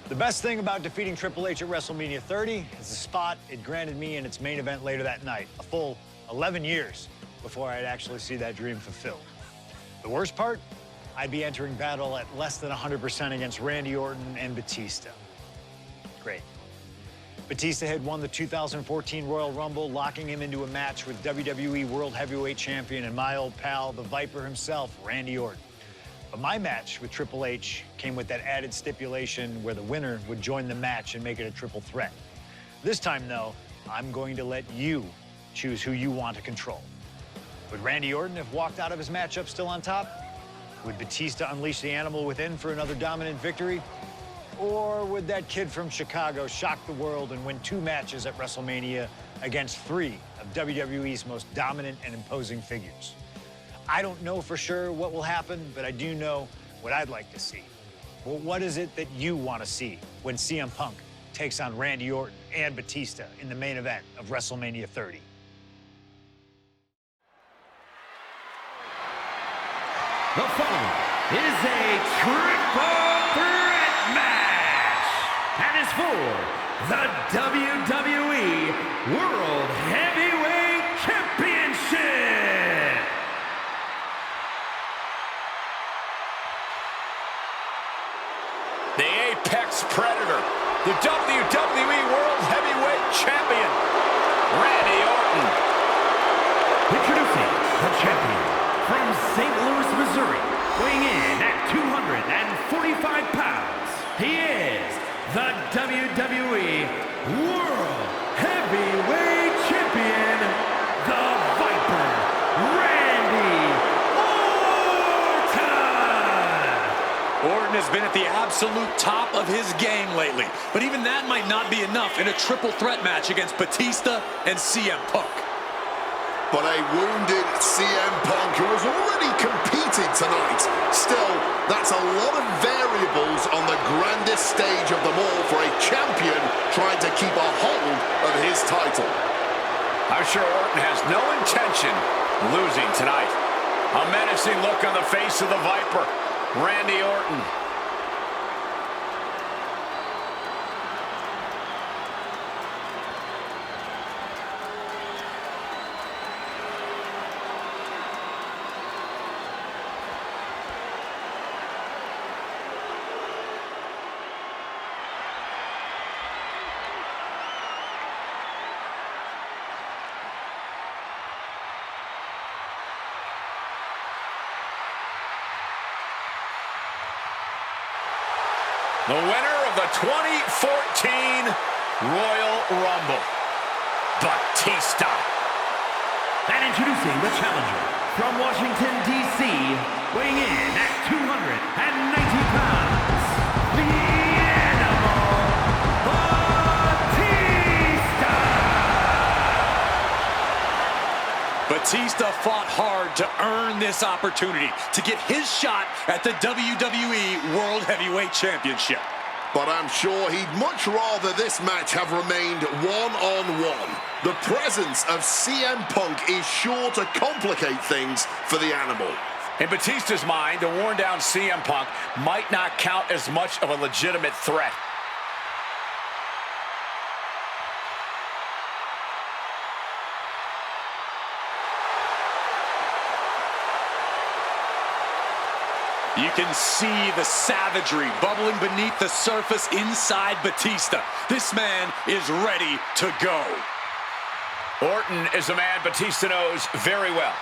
The best thing about defeating Triple H at WrestleMania 30 is the spot it granted me in its main event later that night, a full 11 years before I'd actually see that dream fulfilled. The worst part? I'd be entering battle at less than 100% against Randy Orton and Batista. Great. Batista had won the 2014 Royal Rumble, locking him into a match with WWE World Heavyweight Champion and my old pal, the Viper himself, Randy Orton. But my match with Triple H came with that added stipulation where the winner would join the match and make it a triple threat. This time, though, I'm going to let you choose who you want to control. Would Randy Orton have walked out of his matchup still on top? Would Batista unleash the animal within for another dominant victory? Or would that kid from Chicago shock the world and win 2 matches at WrestleMania against 3 of WWE's most dominant and imposing figures? I don't know for sure what will happen, but I do know what I'd like to see. Well, what is it that you want to see when CM Punk takes on Randy Orton and Batista in the main event of WrestleMania 30? The following is a triple threat match and is for the WWE World Heavyweight Championship. The Apex Predator, the WWE World Heavyweight Champion, Randy Orton. Introducing the champion from St. Louis, Missouri, weighing in at 245 pounds. He is the WWE World Heavyweight Champion, the Viper, Randy Orton. Orton has been at the absolute top of his game lately, but even that might not be enough in a triple threat match against Batista and CM Punk. But a wounded CM Punk who has already competed tonight. Still, that's a lot of variables on the grandest stage of them all for a champion trying to keep a hold of his title. I'm sure Orton has no intention of losing tonight. A menacing look on the face of the Viper, Randy Orton. The winner of the 2014 Royal Rumble, Batista. And introducing the challenger from Washington, D.C., weighing in at 290 pounds, the Animal, Batista! Batista fought hard to earn this opportunity to get his shot at the WWE World Heavyweight Championship. But I'm sure he'd much rather this match have remained one-on-one. The presence of CM Punk is sure to complicate things for the Animal. In Batista's mind, a worn-down CM Punk might not count as much of a legitimate threat. You can see the savagery bubbling beneath the surface inside Batista. This man is ready to go. Orton is a man Batista knows very well,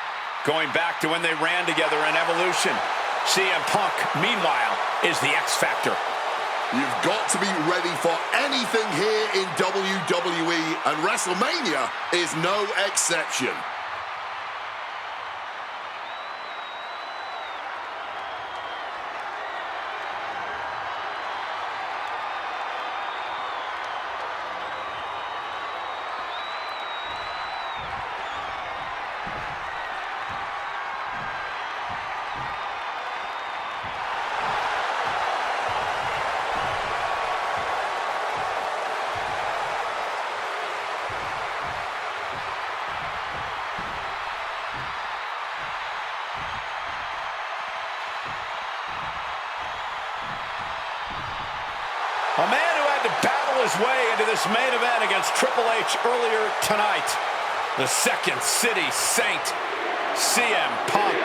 going back to when they ran together in Evolution. CM Punk, meanwhile, is the X Factor. You've got to be ready for anything here in WWE, and WrestleMania is no exception. A man who had to battle his way into this main event against Triple H earlier tonight. The Second City Saint, CM Punk.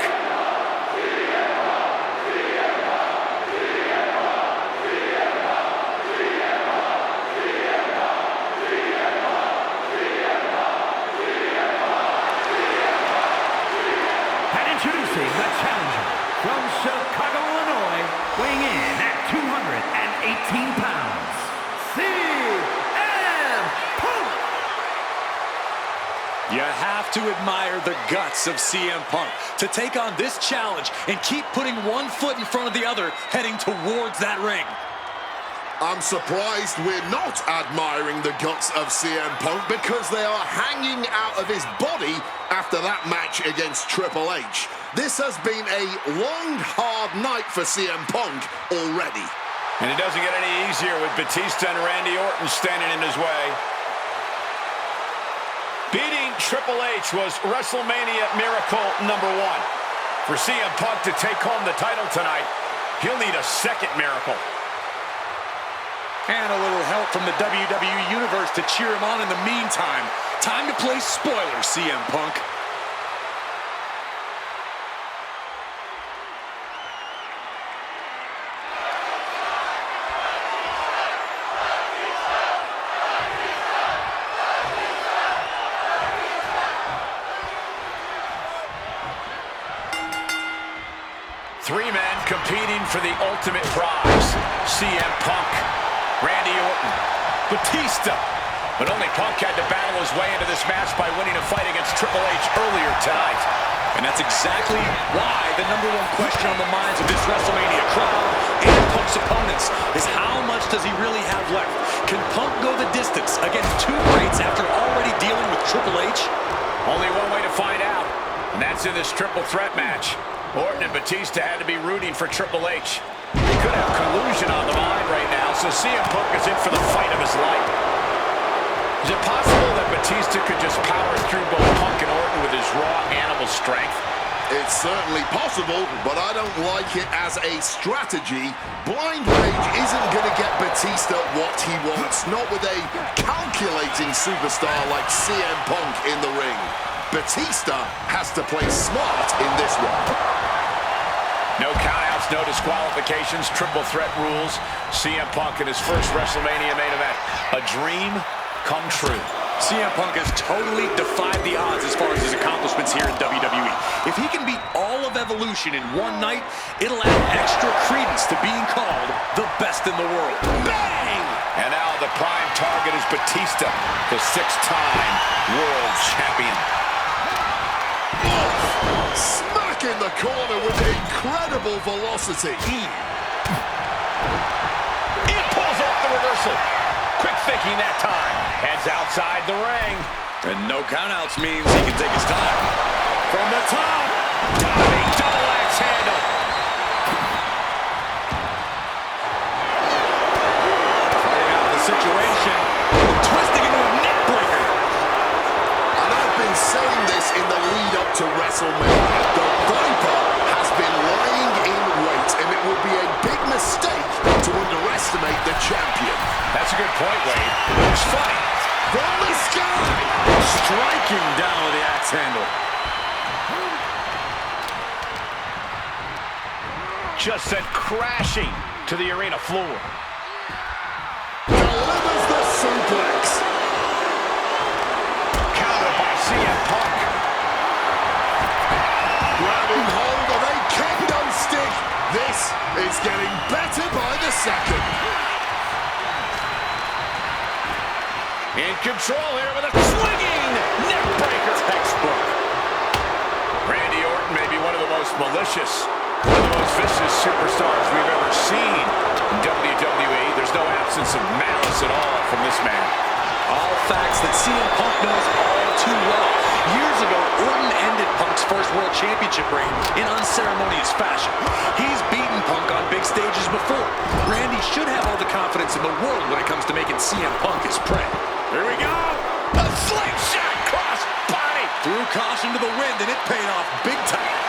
Introducing the challenger from Chicago, Illinois, weighing in at 218 pounds, CM Punk! You have to admire the guts of CM Punk to take on this challenge and keep putting one foot in front of the other, heading towards that ring. I'm surprised we're not admiring the guts of CM Punk because they are hanging out of his body after that match against Triple H. This has been a long, hard night for CM Punk already. And it doesn't get any easier with Batista and Randy Orton standing in his way. Beating Triple H was WrestleMania miracle number 1. For CM Punk to take home the title tonight, he'll need a second miracle. And a little help from the WWE Universe to cheer him on in the meantime. Time to play spoiler, CM Punk. Three men competing for the ultimate prize. CM Punk, Randy Orton, Batista. But only Punk had to battle his way into this match by winning a fight against Triple H earlier tonight. And that's exactly why the #1 question on the minds of this WrestleMania crowd and Punk's opponents is how much does he really have left? Can Punk go the distance against two greats after already dealing with Triple H? Only one way to find out, and that's in this triple threat match. Orton and Batista had to be rooting for Triple H. He could have collusion on the mind right now, so CM Punk is in for the fight of his life. Is it possible that Batista could just power through both Punk and Orton with his raw animal strength? It's certainly possible, but I don't like it as a strategy. Blind Rage isn't going to get Batista what he wants, not with a calculating superstar like CM Punk in the ring. Batista has to play smart in this one. No countouts, no disqualifications, triple threat rules. CM Punk in his first WrestleMania main event. A dream come true. CM Punk has totally defied the odds as far as his accomplishments here in WWE. If he can beat all of Evolution in one night, it'll add extra credence to being called the best in the world. Bang! And now the prime target is Batista, the 6-time world champion. Smack in the corner with incredible velocity. He pulls off the reversal. Quick thinking that time. Heads outside the ring. And no countouts means he can take his time. From the top. Diving double axe handle. Fighting out the situation. Twisting into a neck breaker. And I've been saying this in the lead up to WrestleMania. The Viper has been lying in wait, and it would be a big mistake to underestimate the champion. That's a good point, Wade. It's funny. From the sky! Striking down with the axe handle. Just sent crashing to the arena floor. Delivers the suplex. Countered by CM Punk. Grabbing hold of a kendo stick. This is getting better by the second. In control here with a swinging neck breaker. Textbook. Randy Orton may be one of the most malicious, one of the most vicious superstars we've ever seen in WWE. There's no absence of malice at all from this man. All facts that CM Punk knows all too well. Years ago, Orton ended Punk's first World Championship reign in unceremonious fashion. He's beaten Punk on big stages before. Randy should have all the confidence in the world when it comes to making CM Punk his prey. Here we go! A slingshot cross body! Threw caution to the wind, and it paid off big time.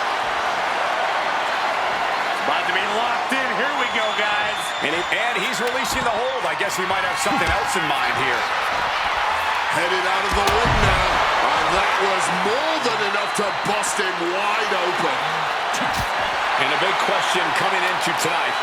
About to be locked in. Here we go, guys. And he's releasing the hold. I guess he might have something else in mind here. Headed out of the ring now. And that was more than enough to bust him wide open. And a big question coming into tonight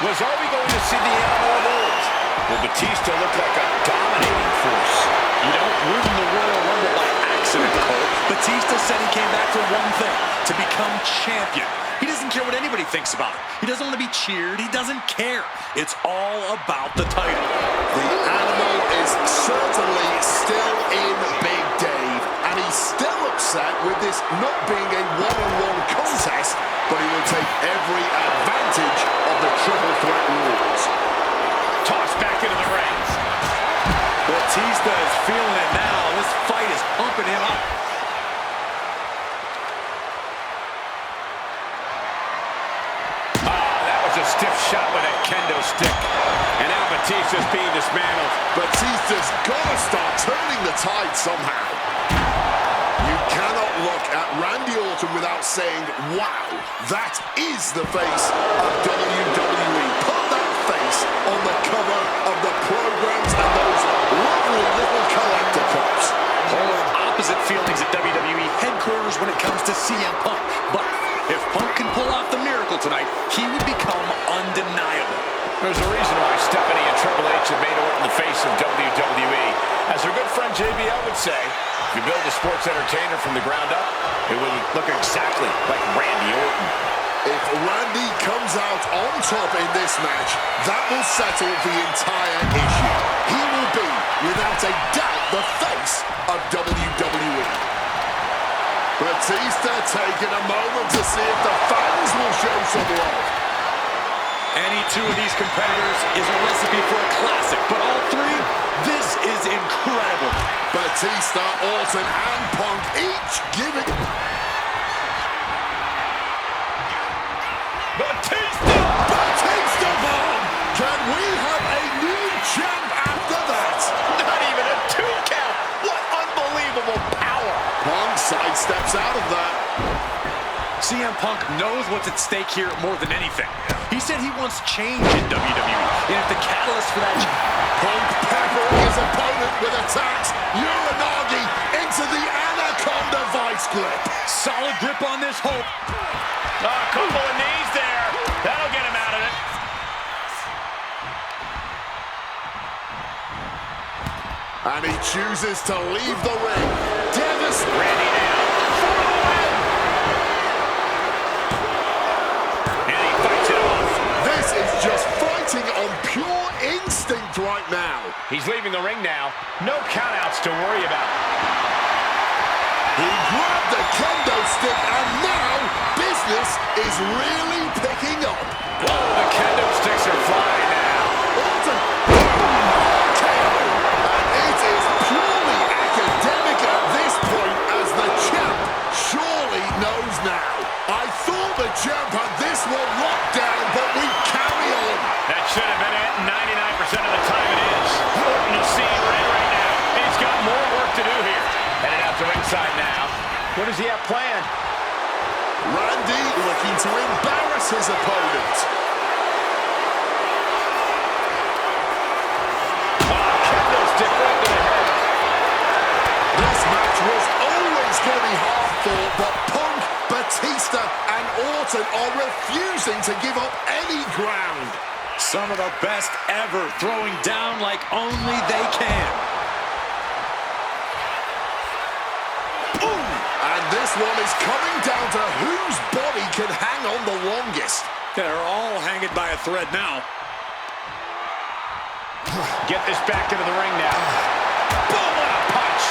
was, are we going to see the animal of old? Will Batista look like a dominating force? You don't win the Royal Rumble by accident, Cole. Batista said he came back for one thing, to become champion. He doesn't care what anybody thinks about it. He doesn't want to be cheered. He doesn't care. It's all about the title. The animal is certainly still in Big Dave, and he's still upset with this not being a one-on-one contest, but he will take every advantage of the triple threat rules. Tossed back into the ring. Batista is feeling it now. This fight is pumping him up. A stiff shot with a kendo stick. And now Batista's being dismantled. Batista's got to start turning the tide somehow. You cannot look at Randy Orton without saying, wow, that is the face of WWE. Put that face on the cover of the programs and those lovely little collector cups. Polar opposite feelings at WWE headquarters when it comes to CM Punk. But if Punk can pull off the miracle tonight, he would become undeniable. There's a reason why Stephanie and Triple H have made Orton the face of WWE. As her good friend JBL would say, if you build a sports entertainer from the ground up, it would look exactly like Randy Orton. If Randy comes out on top in this match, that will settle the entire issue. He will be, without a doubt, the face of WWE. Batista taking a moment to see if the fans will show some love. Any two of these competitors is a recipe for a classic, but all three, this is incredible. Batista, Orton, and Punk each giving... Batista! Batista bomb! Can we have a new champ after that? Not even a 2 count! What unbelievable power! Punk sidesteps out of that. CM Punk knows what's at stake here more than anything. He said he wants change in WWE, and if the catalyst for that... Punk peppering his opponent with attacks. Uranagi into the Anaconda Vice Grip. Solid grip on this hope. A couple of knees there. That'll get him out of it. And he chooses to leave the ring. Devastating. Randy now. For the win. And he fights it off. This is just fighting on pure instinct right now. He's leaving the ring now. No countouts to worry about. He grabbed the kendo stick, and now business is really picking up. Whoa, the kendo sticks are flying now. Orton, KO. And it is purely academic at this point, as the champ surely knows now. I thought the champ had this one locked down, but we carry on. That should have been it. 99% of the time it is. Orton is seeing red right now. He's got more work to do here. Headed out to ringside now. What does he have planned? Randy looking to embarrass his opponent. Kendo stick right to the head. This match was always going to be hard fought, but Punk, Batista, and Orton are refusing to give up any ground. Some of the best ever, throwing down like only they can. And this one is coming down to whose body can hang on the longest. They're all hanging by a thread now. Get this back into the ring now. Boom, what a punch.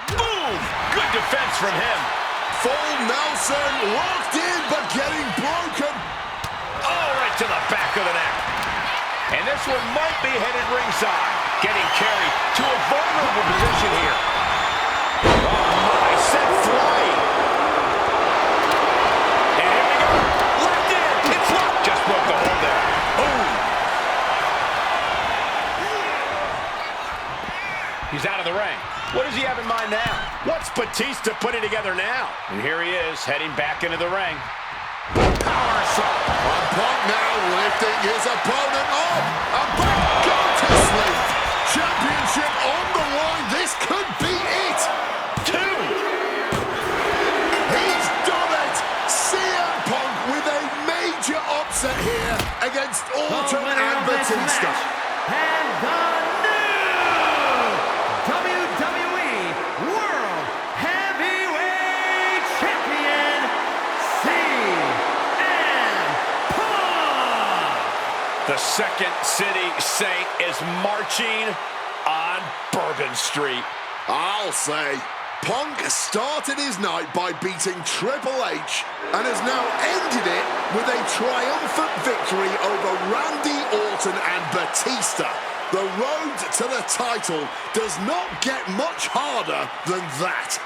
Boom! Good defense from him. Full Nelson, locked in, but getting broken. Oh, right to the back of the neck. And this one might be headed ringside. Getting carried to a vulnerable position here. Oh, my, set flying. And here we go. Locked in. It's locked. Just broke the hold there. Boom. He's out of the ring. What does he have in mind now? What's Batista putting together now? And here he is, heading back into the ring. Power shot. Punk now lifting his opponent up. And Punk go to sleep. Championship on the line. This could be it. 2. He's done it. CM Punk with a major upset here against Orton and Batista. And the new WWE World Heavyweight Champion, CM Punk. The Second City Saint is marching on Bourbon Street. I'll say, Punk started his night by beating Triple H and has now ended it with a triumphant victory over Randy Orton and Batista. The road to the title does not get much harder than that.